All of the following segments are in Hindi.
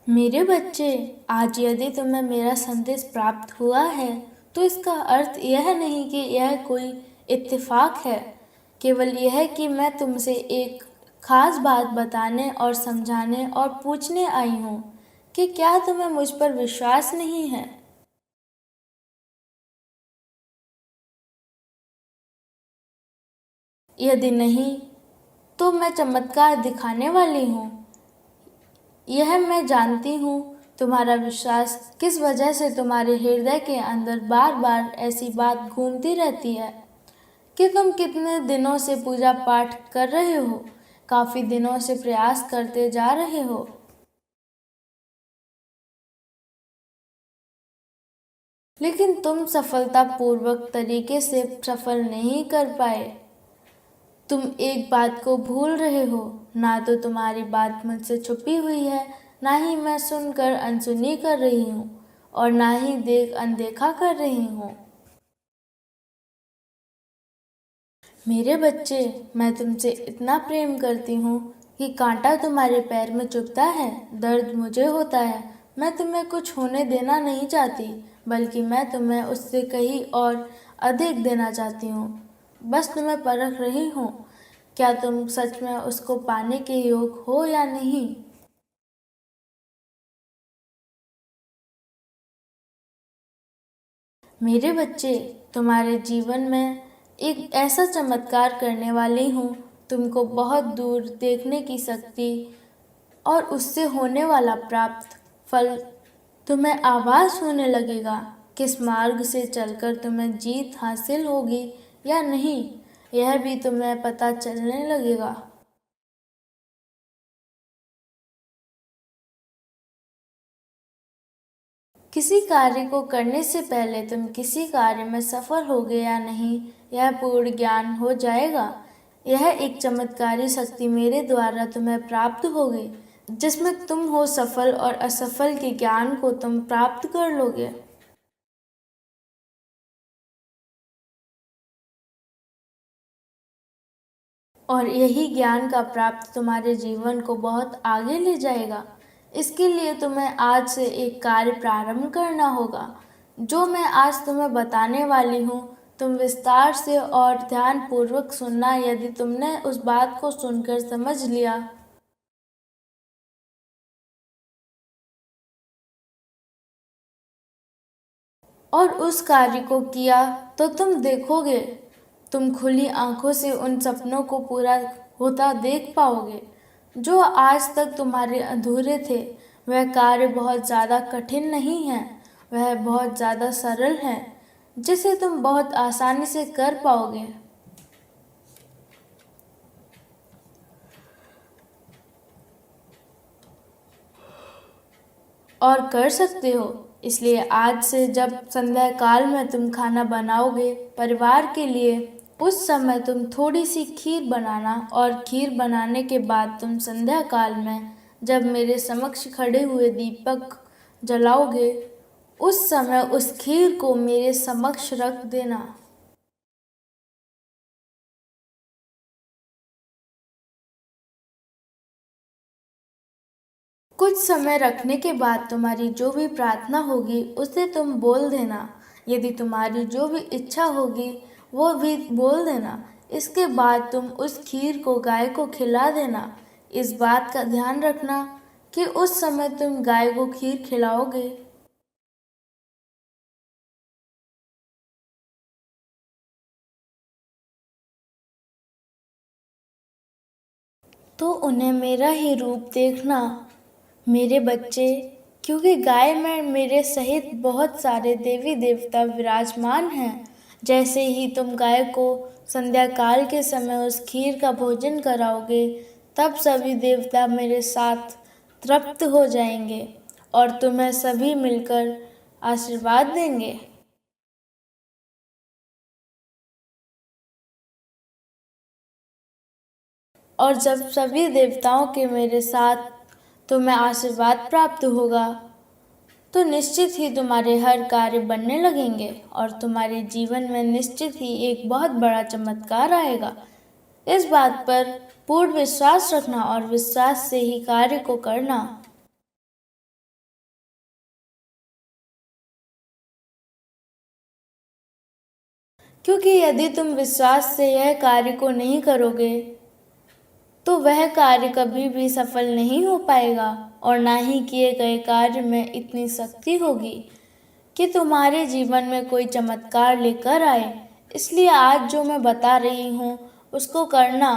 मेरे बच्चे, आज यदि तुम्हें मेरा संदेश प्राप्त हुआ है तो इसका अर्थ यह नहीं कि यह कोई इत्तेफाक है। केवल यह कि मैं तुमसे एक खास बात बताने और समझाने और पूछने आई हूँ कि क्या तुम्हें मुझ पर विश्वास नहीं है। यदि नहीं तो मैं चमत्कार दिखाने वाली हूँ। यह मैं जानती हूँ तुम्हारा विश्वास किस वजह से तुम्हारे हृदय के अंदर बार बार ऐसी बात घूमती रहती है कि तुम कितने दिनों से पूजा पाठ कर रहे हो, काफ़ी दिनों से प्रयास करते जा रहे हो, लेकिन तुम सफलतापूर्वक तरीके से सफल नहीं कर पाए। तुम एक बात को भूल रहे हो, ना तो तुम्हारी बात मुझसे छुपी हुई है, ना ही मैं सुनकर अनसुनी कर रही हूँ और ना ही देख अनदेखा कर रही हूँ। मेरे बच्चे, मैं तुमसे इतना प्रेम करती हूँ कि कांटा तुम्हारे पैर में चुभता है, दर्द मुझे होता है। मैं तुम्हें कुछ होने देना नहीं चाहती, बल्कि मैं तुम्हें उससे कहीं और अधिक देना चाहती हूँ। बस तुम्हें परख रही हूँ, क्या तुम सच में उसको पाने के योग हो या नहीं। मेरे बच्चे, तुम्हारे जीवन में एक ऐसा चमत्कार करने वाली हूँ, तुमको बहुत दूर देखने की शक्ति और उससे होने वाला प्राप्त फल तुम्हें आभास होने लगेगा। किस मार्ग से चलकर तुम्हें जीत हासिल होगी या नहीं, यह भी तुम्हें पता चलने लगेगा। किसी कार्य को करने से पहले तुम किसी कार्य में सफल होगे या नहीं, यह पूर्ण ज्ञान हो जाएगा। यह एक चमत्कारी शक्ति मेरे द्वारा तुम्हें प्राप्त होगी, जिसमें तुम हो सफल और असफल के ज्ञान को तुम प्राप्त कर लोगे। और यही ज्ञान का प्राप्त तुम्हारे जीवन को बहुत आगे ले जाएगा। इसके लिए तुम्हें आज से एक कार्य प्रारंभ करना होगा। जो मैं आज तुम्हें बताने वाली हूँ, तुम विस्तार से और ध्यानपूर्वक सुनना। यदि तुमने उस बात को सुनकर समझ लिया और उस कार्य को किया तो तुम देखोगे, तुम खुली आंखों से उन सपनों को पूरा होता देख पाओगे जो आज तक तुम्हारे अधूरे थे। वह कार्य बहुत ज़्यादा कठिन नहीं है, वह बहुत ज़्यादा सरल है, जिसे तुम बहुत आसानी से कर पाओगे और कर सकते हो। इसलिए आज से जब संध्या काल में तुम खाना बनाओगे परिवार के लिए, उस समय तुम थोड़ी सी खीर बनाना और खीर बनाने के बाद तुम संध्या काल में जब मेरे समक्ष खड़े हुए दीपक जलाओगे, उस समय उस खीर को मेरे समक्ष रख देना। कुछ समय रखने के बाद तुम्हारी जो भी प्रार्थना होगी उसे तुम बोल देना। यदि तुम्हारी जो भी इच्छा होगी वो भी बोल देना। इसके बाद तुम उस खीर को गाय को खिला देना। इस बात का ध्यान रखना कि उस समय तुम गाय को खीर खिलाओगे। तो उन्हें मेरा ही रूप देखना। मेरे बच्चे, क्योंकि गाय में मेरे सहित बहुत सारे देवी देवता विराजमान हैं। जैसे ही तुम गाय को संध्या काल के समय उस खीर का भोजन कराओगे, तब सभी देवता मेरे साथ तृप्त हो जाएंगे और तुम्हें सभी मिलकर आशीर्वाद देंगे। और जब सभी देवताओं के मेरे साथ तुम्हें आशीर्वाद प्राप्त होगा, तो निश्चित ही तुम्हारे हर कार्य बनने लगेंगे और तुम्हारे जीवन में निश्चित ही एक बहुत बड़ा चमत्कार आएगा। इस बात पर पूर्ण विश्वास रखना और विश्वास से ही कार्य को करना। क्योंकि यदि तुम विश्वास से यह कार्य को नहीं करोगे तो वह कार्य कभी भी सफल नहीं हो पाएगा, और ना ही किए गए कार्य में इतनी शक्ति होगी कि तुम्हारे जीवन में कोई चमत्कार लेकर आए। इसलिए आज जो मैं बता रही हूँ उसको करना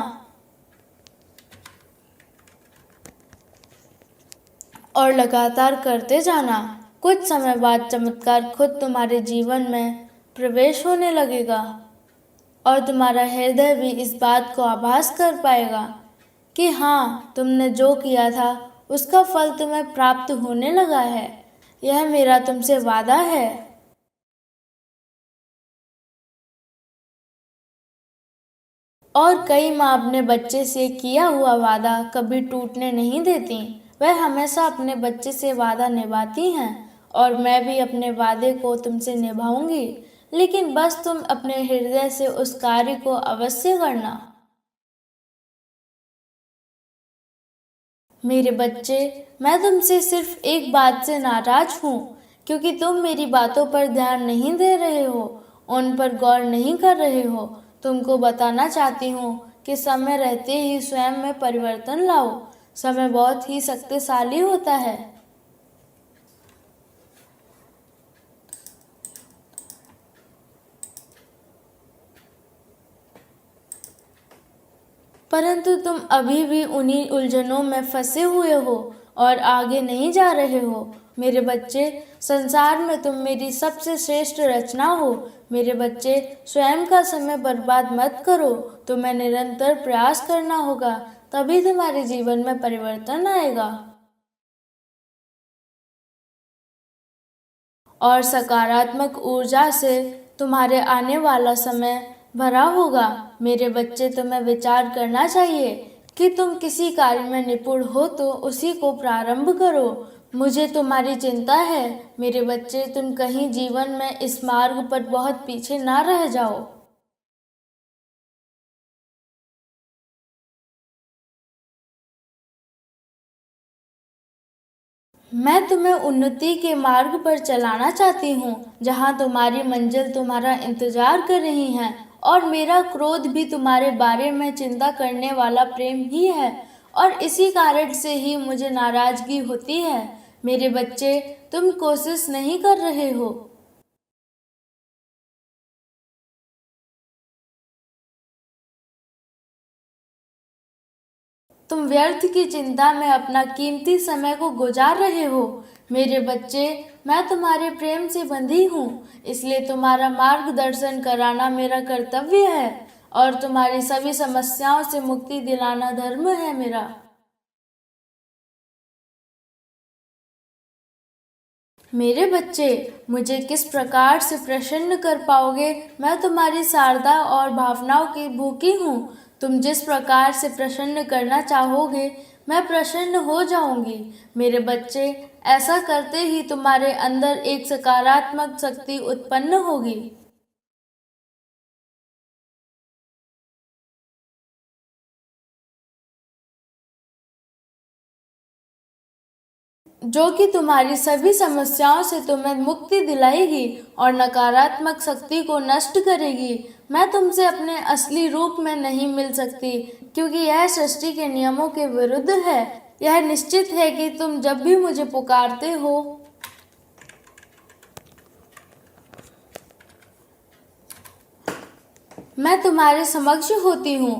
और लगातार करते जाना। कुछ समय बाद चमत्कार खुद तुम्हारे जीवन में प्रवेश होने लगेगा और तुम्हारा हृदय भी इस बात को आभास कर पाएगा कि हाँ, तुमने जो किया था उसका फल तुम्हें प्राप्त होने लगा है। यह मेरा तुमसे वादा है। और कई माँ अपने बच्चे से किया हुआ वादा कभी टूटने नहीं देती। वह हमेशा अपने बच्चे से वादा निभाती हैं, और मैं भी अपने वादे को तुमसे निभाऊंगी। लेकिन बस तुम अपने हृदय से उस कार्य को अवश्य करना। मेरे बच्चे, मैं तुमसे सिर्फ एक बात से नाराज हूँ, क्योंकि तुम मेरी बातों पर ध्यान नहीं दे रहे हो, उन पर गौर नहीं कर रहे हो। तुमको बताना चाहती हूँ कि समय रहते ही स्वयं में परिवर्तन लाओ। समय बहुत ही शक्तिशाली होता है। परंतु तुम अभी भी उन्हीं उलझनों में फंसे हुए हो और आगे नहीं जा रहे हो। मेरे बच्चे, संसार में तुम मेरी सबसे श्रेष्ठ रचना हो। मेरे बच्चे, स्वयं का समय बर्बाद मत करो। तुम्हें निरंतर प्रयास करना होगा, तभी तुम्हारे जीवन में परिवर्तन आएगा और सकारात्मक ऊर्जा से तुम्हारे आने वाला समय भरा होगा। मेरे बच्चे, तुम्हें विचार करना चाहिए कि तुम किसी कार्य में निपुण हो तो उसी को प्रारंभ करो। मुझे तुम्हारी चिंता है। मेरे बच्चे, तुम कहीं जीवन में इस मार्ग पर बहुत पीछे ना रह जाओ। मैं तुम्हें उन्नति के मार्ग पर चलाना चाहती हूँ, जहाँ तुम्हारी मंजिल तुम्हारा इंतजार कर रही है, और मेरा क्रोध भी तुम्हारे बारे में चिंता करने वाला प्रेम ही है, और इसी कारण से ही मुझे नाराजगी होती है। मेरे बच्चे, तुम कोशिश नहीं कर रहे हो। तुम व्यर्थ की चिंता में अपना कीमती समय को गुजार रहे हो। मेरे बच्चे, मैं तुम्हारे प्रेम से बंधी हूँ, इसलिए तुम्हारा मार्गदर्शन कराना मेरा कर्तव्य है, और तुम्हारी सभी समस्याओं से मुक्ति दिलाना धर्म है मेरा। मेरे बच्चे, मुझे किस प्रकार से प्रसन्न कर पाओगे? मैं तुम्हारी शारदा और भावनाओं की भूखी हूँ। तुम जिस प्रकार से प्रसन्न करना चाहोगे, मैं प्रसन्न हो जाऊंगी। मेरे बच्चे, ऐसा करते ही तुम्हारे अंदर एक सकारात्मक शक्ति उत्पन्न होगी, जो कि तुम्हारी सभी समस्याओं से तुम्हें मुक्ति दिलाएगी और नकारात्मक शक्ति को नष्ट करेगी। मैं तुमसे अपने असली रूप में नहीं मिल सकती, क्योंकि यह सृष्टि के नियमों के विरुद्ध है। यह निश्चित है कि तुम जब भी मुझे पुकारते हो, मैं तुम्हारे समक्ष होती हूँ,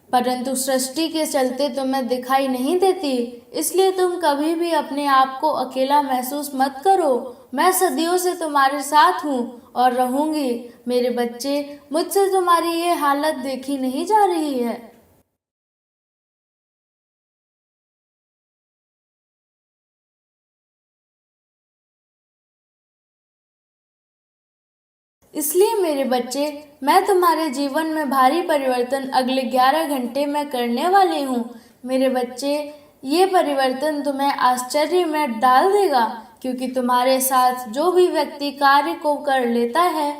परंतु सृष्टि के चलते तुम्हें दिखाई नहीं देती। इसलिए तुम कभी भी अपने आप को अकेला महसूस मत करो। मैं सदियों से तुम्हारे साथ हूँ और रहूंगी। मेरे बच्चे, मुझसे तुम्हारी ये हालत देखी नहीं जा रही है। इसलिए मेरे बच्चे, मैं तुम्हारे जीवन में भारी परिवर्तन अगले 11 घंटे में करने वाली हूँ। मेरे बच्चे, ये परिवर्तन तुम्हें आश्चर्य में डाल देगा, क्योंकि तुम्हारे साथ जो भी व्यक्ति कार्य को कर लेता है,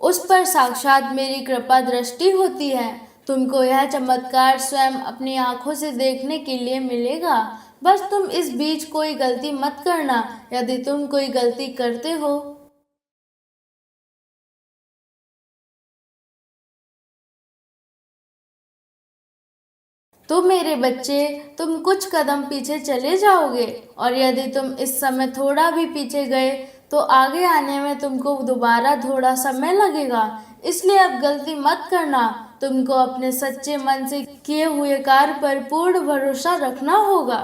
उस पर साक्षात मेरी कृपा दृष्टि होती है। तुमको यह चमत्कार स्वयं अपनी आंखों से देखने के लिए मिलेगा। बस तुम इस बीच कोई गलती मत करना। यदि तुम कोई गलती करते हो तो मेरे बच्चे तुम कुछ कदम पीछे चले जाओगे, और यदि तुम इस समय थोड़ा भी पीछे गए तो आगे आने में तुमको दोबारा थोड़ा समय लगेगा। इसलिए अब गलती मत करना। तुमको अपने सच्चे मन से किए हुए कार्य पर पूर्ण भरोसा रखना होगा।